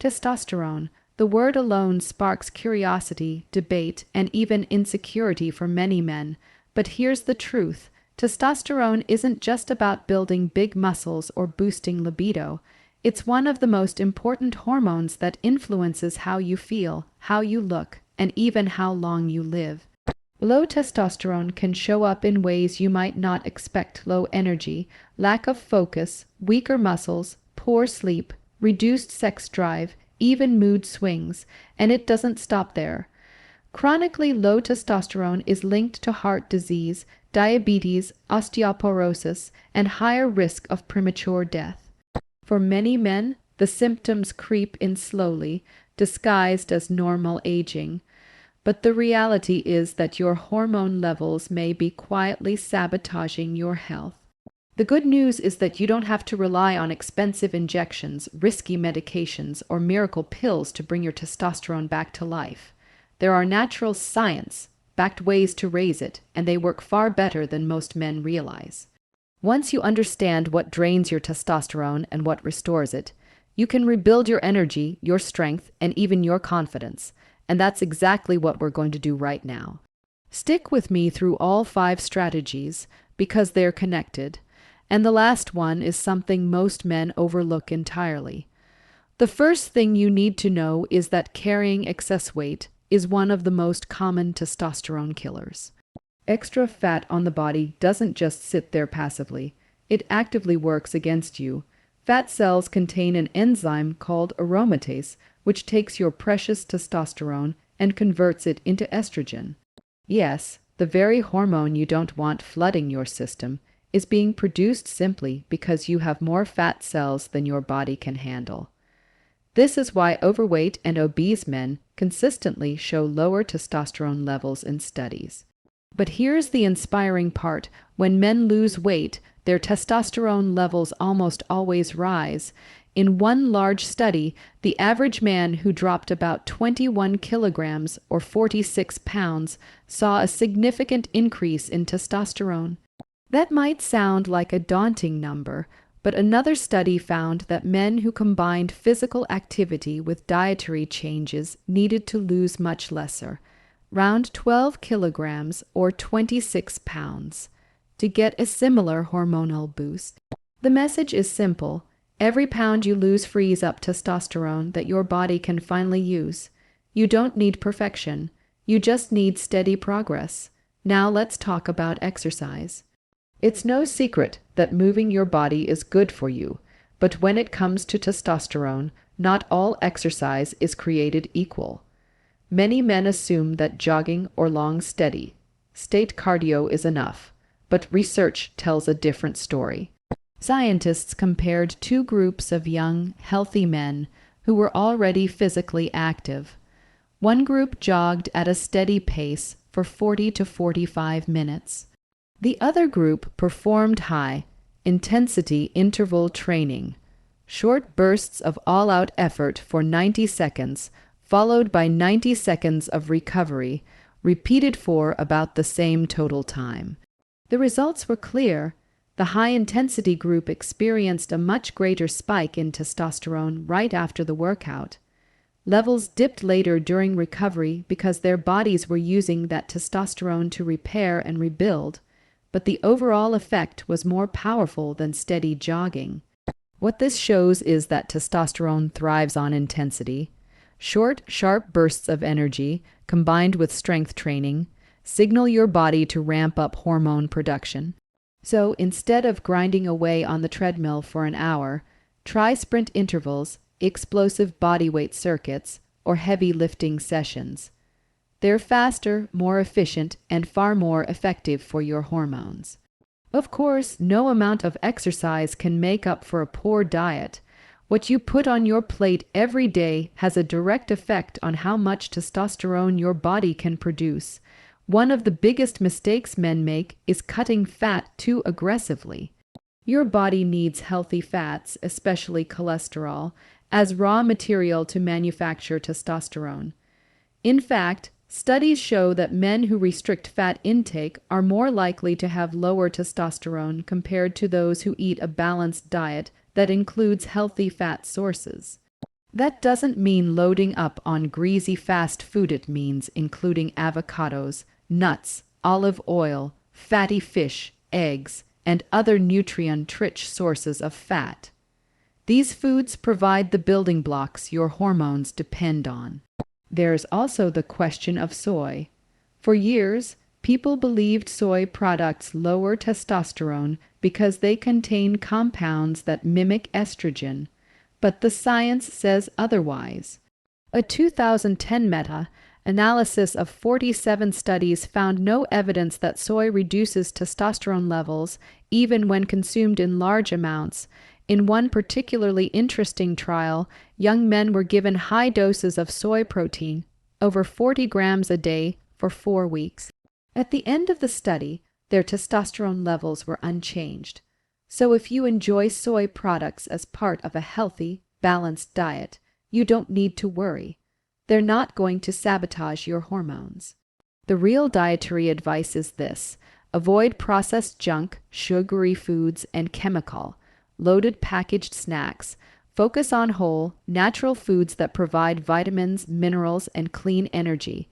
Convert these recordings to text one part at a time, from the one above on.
Testosterone. The word alone sparks curiosity, debate, and even insecurity for many men. But here's the truth. Testosterone isn't just about building big muscles or boosting libido. It's one of the most important hormones that influences how you feel, how you look, and even how long you live. Low testosterone can show up in ways you might not expect: low energy, lack of focus, weaker muscles, poor sleep, reduced sex drive, even mood swings, and it doesn't stop there. Chronically low testosterone is linked to heart disease, diabetes, osteoporosis, and higher risk of premature death. For many men, the symptoms creep in slowly, disguised as normal aging. But the reality is that your hormone levels may be quietly sabotaging your health. The good news is that you don't have to rely on expensive injections, risky medications, or miracle pills to bring your testosterone back to life. There are natural science-backed ways to raise it, and they work far better than most men realize. Once you understand what drains your testosterone and what restores it, you can rebuild your energy, your strength, and even your confidence. And that's exactly what we're going to do right now. Stick with me through all 5 strategies because they're connected. And the last one is something most men overlook entirely. The first thing you need to know is that carrying excess weight is one of the most common testosterone killers. Extra fat on the body doesn't just sit there passively. It actively works against you. Fat cells contain an enzyme called aromatase, which takes your precious testosterone and converts it into estrogen. Yes, the very hormone you don't want flooding your system is being produced simply because you have more fat cells than your body can handle. This is why overweight and obese men consistently show lower testosterone levels in studies. But here's the inspiring part. When men lose weight, their testosterone levels almost always rise. In one large study, the average man who dropped about 21 kilograms or 46 pounds saw a significant increase in testosterone. That might sound like a daunting number, but another study found that men who combined physical activity with dietary changes needed to lose much lesser, around 12 kilograms or 26 pounds, to get a similar hormonal boost. The message is simple. Every pound you lose frees up testosterone that your body can finally use. You don't need perfection. You just need steady progress. Now let's talk about exercise. It's no secret that moving your body is good for you, but when it comes to testosterone, not all exercise is created equal. Many men assume that jogging or long steady state cardio is enough, but research tells a different story. Scientists compared 2 groups of young, healthy men who were already physically active. One group jogged at a steady pace for 40 to 45 minutes. The other group performed high-intensity interval training, short bursts of all-out effort for 90 seconds, followed by 90 seconds of recovery, repeated for about the same total time. The results were clear. The high-intensity group experienced a much greater spike in testosterone right after the workout. Levels dipped later during recovery because their bodies were using that testosterone to repair and rebuild, but the overall effect was more powerful than steady jogging. What this shows is that testosterone thrives on intensity. Short, sharp bursts of energy, combined with strength training, signal your body to ramp up hormone production. So instead of grinding away on the treadmill for an hour, try sprint intervals, explosive bodyweight circuits, or heavy lifting sessions. They're faster, more efficient, and far more effective for your hormones. Of course, no amount of exercise can make up for a poor diet. What you put on your plate every day has a direct effect on how much testosterone your body can produce. One of the biggest mistakes men make is cutting fat too aggressively. Your body needs healthy fats, especially cholesterol, as raw material to manufacture testosterone. In fact, studies show that men who restrict fat intake are more likely to have lower testosterone compared to those who eat a balanced diet that includes healthy fat sources. That doesn't mean loading up on greasy fast food. It means including avocados, nuts, olive oil, fatty fish, eggs, and other nutrient-rich sources of fat. These foods provide the building blocks your hormones depend on. There's also the question of soy. For years, people believed soy products lower testosterone because they contain compounds that mimic estrogen, but the science says otherwise. A 2010 meta-analysis of 47 studies found no evidence that soy reduces testosterone levels even when consumed in large amounts. In one particularly interesting trial, young men were given high doses of soy protein, over 40 grams a day, for 4 weeks. At the end of the study, their testosterone levels were unchanged. So if you enjoy soy products as part of a healthy, balanced diet, you don't need to worry. They're not going to sabotage your hormones. The real dietary advice is this: avoid processed junk, sugary foods, and loaded packaged snacks. Focus on whole, natural foods that provide vitamins, minerals, and clean energy.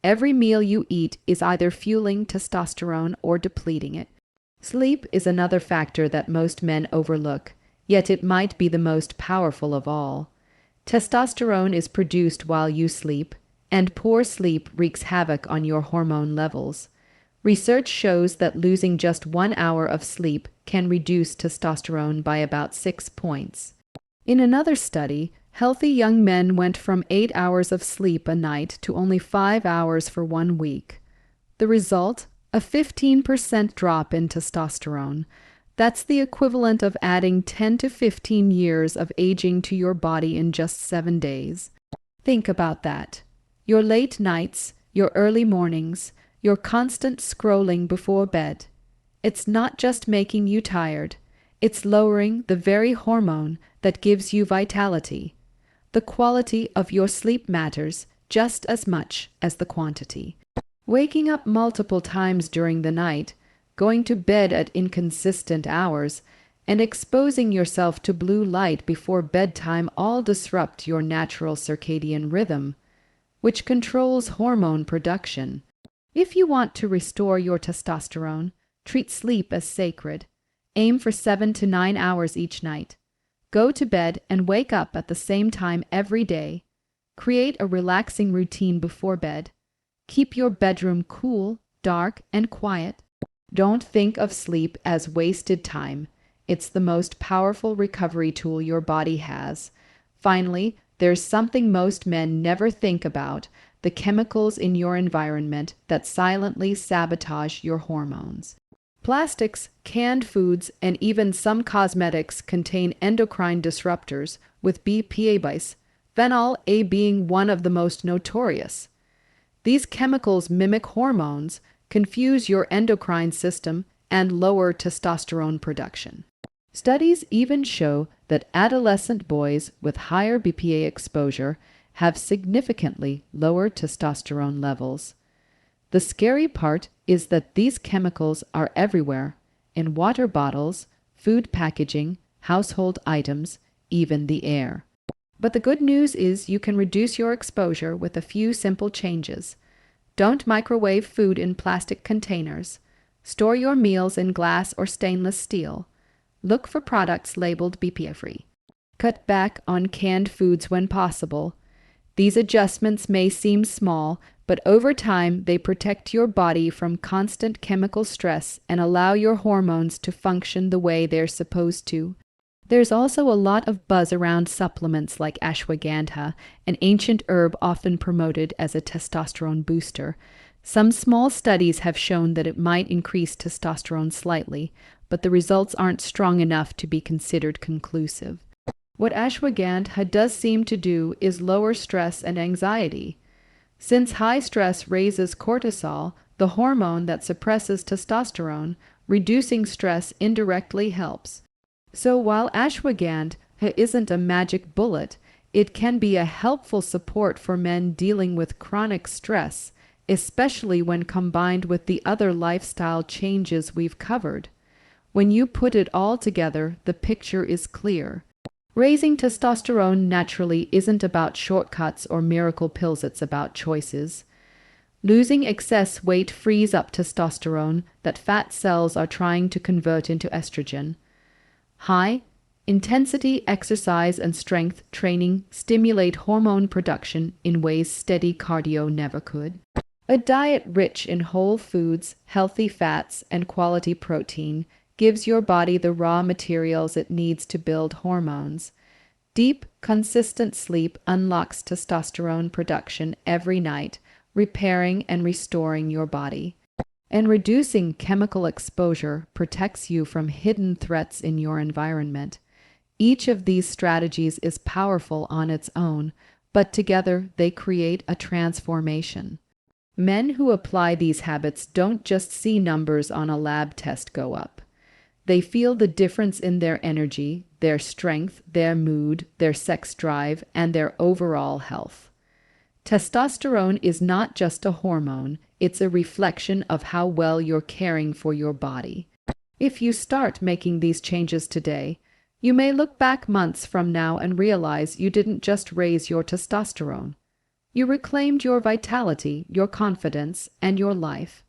Every meal you eat is either fueling testosterone or depleting it. Sleep is another factor that most men overlook, yet it might be the most powerful of all. Testosterone is produced while you sleep, and poor sleep wreaks havoc on your hormone levels. Research shows that losing just 1 hour of sleep can reduce testosterone by about 6 points. In another study, healthy young men went from 8 hours of sleep a night to only 5 hours for 1 week. The result? A 15% drop in testosterone. That's the equivalent of adding 10 to 15 years of aging to your body in just 7 days. Think about that. Your late nights, your early mornings, your constant scrolling before bed. It's not just making you tired. It's lowering the very hormone that gives you vitality. The quality of your sleep matters just as much as the quantity. Waking up multiple times during the night, going to bed at inconsistent hours, and exposing yourself to blue light before bedtime all disrupt your natural circadian rhythm, which controls hormone production. If you want to restore your testosterone, treat sleep as sacred. Aim for 7 to 9 hours each night. Go to bed and wake up at the same time every day. Create a relaxing routine before bed. Keep your bedroom cool, dark, and quiet. Don't think of sleep as wasted time. It's the most powerful recovery tool your body has. Finally, there's something most men never think about: the chemicals in your environment that silently sabotage your hormones. Plastics, canned foods, and even some cosmetics contain endocrine disruptors, with BPAs, phenol A being one of the most notorious. These chemicals mimic hormones, confuse your endocrine system, and lower testosterone production. Studies even show that adolescent boys with higher BPA exposure have significantly lower testosterone levels. The scary part is that these chemicals are everywhere, in water bottles, food packaging, household items, even the air. But the good news is you can reduce your exposure with a few simple changes. Don't microwave food in plastic containers. Store your meals in glass or stainless steel. Look for products labeled BPA-free. Cut back on canned foods when possible. These adjustments may seem small, but over time they protect your body from constant chemical stress and allow your hormones to function the way they're supposed to. There's also a lot of buzz around supplements like ashwagandha, an ancient herb often promoted as a testosterone booster. Some small studies have shown that it might increase testosterone slightly, but the results aren't strong enough to be considered conclusive. What ashwagandha does seem to do is lower stress and anxiety. Since high stress raises cortisol, the hormone that suppresses testosterone, reducing stress indirectly helps. So while ashwagandha isn't a magic bullet, it can be a helpful support for men dealing with chronic stress, especially when combined with the other lifestyle changes we've covered. When you put it all together, the picture is clear. Raising testosterone naturally isn't about shortcuts or miracle pills, it's about choices. Losing excess weight frees up testosterone that fat cells are trying to convert into estrogen. High intensity exercise and strength training stimulate hormone production in ways steady cardio never could. A diet rich in whole foods, healthy fats, and quality protein gives your body the raw materials it needs to build hormones. Deep, consistent sleep unlocks testosterone production every night, repairing and restoring your body. And reducing chemical exposure protects you from hidden threats in your environment. Each of these strategies is powerful on its own, but together they create a transformation. Men who apply these habits don't just see numbers on a lab test go up. They feel the difference in their energy, their strength, their mood, their sex drive, and their overall health. Testosterone is not just a hormone, it's a reflection of how well you're caring for your body. If you start making these changes today, you may look back months from now and realize you didn't just raise your testosterone. You reclaimed your vitality, your confidence, and your life.